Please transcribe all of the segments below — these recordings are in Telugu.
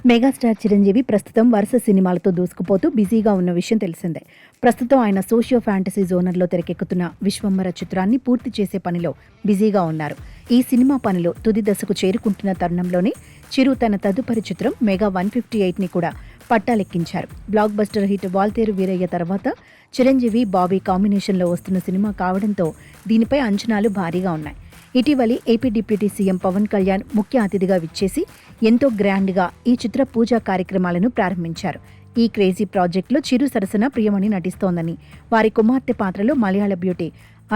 మెగాస్టార్ చిరంజీవి ప్రస్తుతం వరుస సినిమాలతో దూసుకుపోతూ బిజీగా ఉన్న విషయం తెలిసిందే. ప్రస్తుతం ఆయన సోషియో ఫ్యాంటసీ జోనర్లో తెరకెక్కుతున్న విశ్వంభర చిత్రాన్ని పూర్తి చేసే పనిలో బిజీగా ఉన్నారు. ఈ సినిమా పనిలో తుది దశకు చేరుకుంటున్న తరుణంలోనే చిరు తన తదుపరి చిత్రం మెగా 158ని కూడా పట్టాలెక్కించారు. Blockbuster hit Waltair Veerayya తర్వాత చిరంజీవి బాబీ కాంబినేషన్లో వస్తున్న సినిమా కావడంతో దీనిపై అంచనాలు భారీగా ఉన్నాయి. ఇటీవలి AP deputy CM Pawan Kalyan ముఖ్య అతిథిగా విచ్చేసి ఎంతో గ్రాండ్గా ఈ చిత్ర పూజా కార్యక్రమాలను ప్రారంభించారు. ఈ క్రేజీ ప్రాజెక్టులో చిరు సరసన ప్రియమణి నటిస్తోందని, వారి కుమార్తె పాత్రలో మలయాళ బ్యూటీ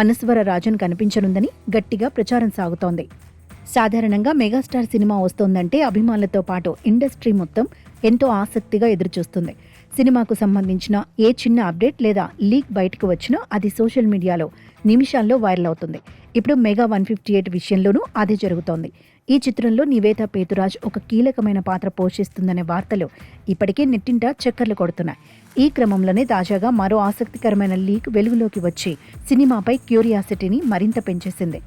అనస్వర రాజన్ కనిపించనుందని గట్టిగా ప్రచారం సాగుతోంది. సాధారణంగా మెగాస్టార్ సినిమా వస్తోందంటే అభిమానులతో పాటు ఇండస్ట్రీ మొత్తం ఎంతో ఆసక్తిగా ఎదురుచూస్తుంది. సినిమాకు సంబంధించిన ఏ చిన్న అప్డేట్ లేదా లీక్ బయటకు వచ్చినా అది సోషల్ మీడియాలో నిమిషాల్లో వైరల్ అవుతుంది. ఇప్పుడు మెగా 158 విషయంలోనూ అదే జరుగుతోంది. ఈ చిత్రంలో నివేతా పేతురాజ్ ఒక కీలకమైన పాత్ర పోషిస్తుందనే వార్తలు ఇప్పటికే నెట్టింట చక్కర్లు కొడుతున్నాయి. ఈ క్రమంలోనే తాజాగా మరో ఆసక్తికరమైన లీక్ వెలుగులోకి వచ్చి సినిమాపై క్యూరియాసిటీని మరింత పెంచేసింది.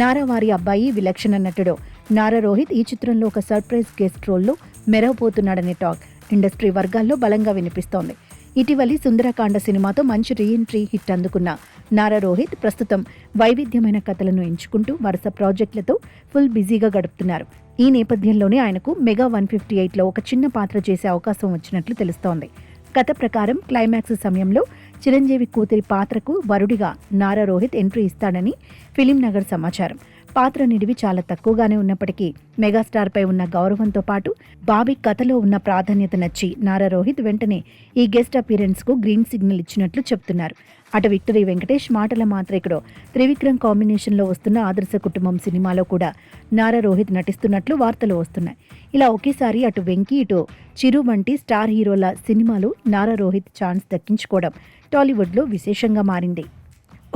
నారా వారి అబ్బాయి విలక్షణ నటుడు నారా రోహిత్ ఈ చిత్రంలో ఒక సర్ప్రైజ్ గెస్ట్ రోల్లో మెరవబోతున్నాడనే టాక్ ఇండస్ట్రీ వర్గాల్లో బలంగా వినిపిస్తోంది. ఇటీవలి సుందరకాండ సినిమాతో మంచి రీఎంట్రీ హిట్ అందుకున్న నారా రోహిత్ ప్రస్తుతం వైవిధ్యమైన కథలను ఎంచుకుంటూ వరుస ప్రాజెక్టులతో ఫుల్ బిజీగా గడుపుతున్నారు. ఈ నేపథ్యంలోనే ఆయనకు మెగా 158లో ఒక చిన్న పాత్ర చేసే అవకాశం వచ్చినట్లు తెలుస్తోంది. కథ ప్రకారం క్లైమాక్స్ సమయంలో చిరంజీవి కూతురి పాత్రకు వరుడిగా నారా రోహిత్ ఎంట్రీ ఇస్తాడని ఫిలిం నగర్ సమాచారం. పాత్ర నిడివి చాలా తక్కువగానే ఉన్నప్పటికీ మెగాస్టార్పై ఉన్న గౌరవంతో పాటు బాబీ కథలో ఉన్న ప్రాధాన్యత నచ్చి నారా రోహిత్ వెంటనే ఈ గెస్ట్ అపీరెన్స్కు గ్రీన్ సిగ్నల్ ఇచ్చినట్లు చెప్తున్నారు. అటు విక్టరీ వెంకటేష్ మాటల మాత్రికుడు త్రివిక్రమ్ కాంబినేషన్లో వస్తున్న ఆదర్శ కుటుంబం సినిమాలో కూడా నారా రోహిత్ నటిస్తున్నట్లు వార్తలు వస్తున్నాయి. ఇలా ఒకేసారి అటు వెంకీ ఇటు చిరు వంటి స్టార్ హీరోల సినిమాలు నారా రోహిత్ ఛాన్స్ దక్కించుకోవడం టాలీవుడ్లో విశేషంగా మారింది.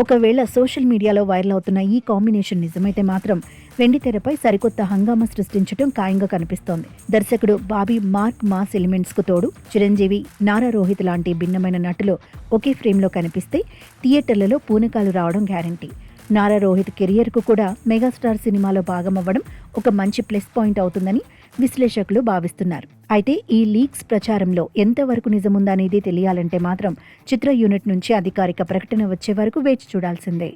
ఒకవేళ సోషల్ మీడియాలో వైరల్ అవుతున్న ఈ కాంబినేషన్ నిజమైతే మాత్రం వెండితెరపై సరికొత్త హంగామా సృష్టించడం ఖాయంగా కనిపిస్తోంది. దర్శకుడు బాబీ మార్క్ మాస్ ఎలిమెంట్స్ కు తోడు చిరంజీవి, నారా రోహిత్ లాంటి భిన్నమైన నటులు ఒకే ఫ్రేమ్లో కనిపిస్తే థియేటర్లలో పూనకాలు రావడం గ్యారంటీ. నారా రోహిత్ కెరియర్కు కూడా మెగాస్టార్ సినిమాలో భాగమవ్వడం ఒక మంచి ప్లస్ పాయింట్ అవుతుందని విశ్లేషకులు భావిస్తున్నారు. అయితే ఈ లీక్స్ ప్రచారంలో ఎంతవరకు నిజముందనేది తెలియాలంటే మాత్రం చిత్ర యూనిట్ నుంచి అధికారిక ప్రకటన వచ్చే వరకు వేచి చూడాల్సిందే.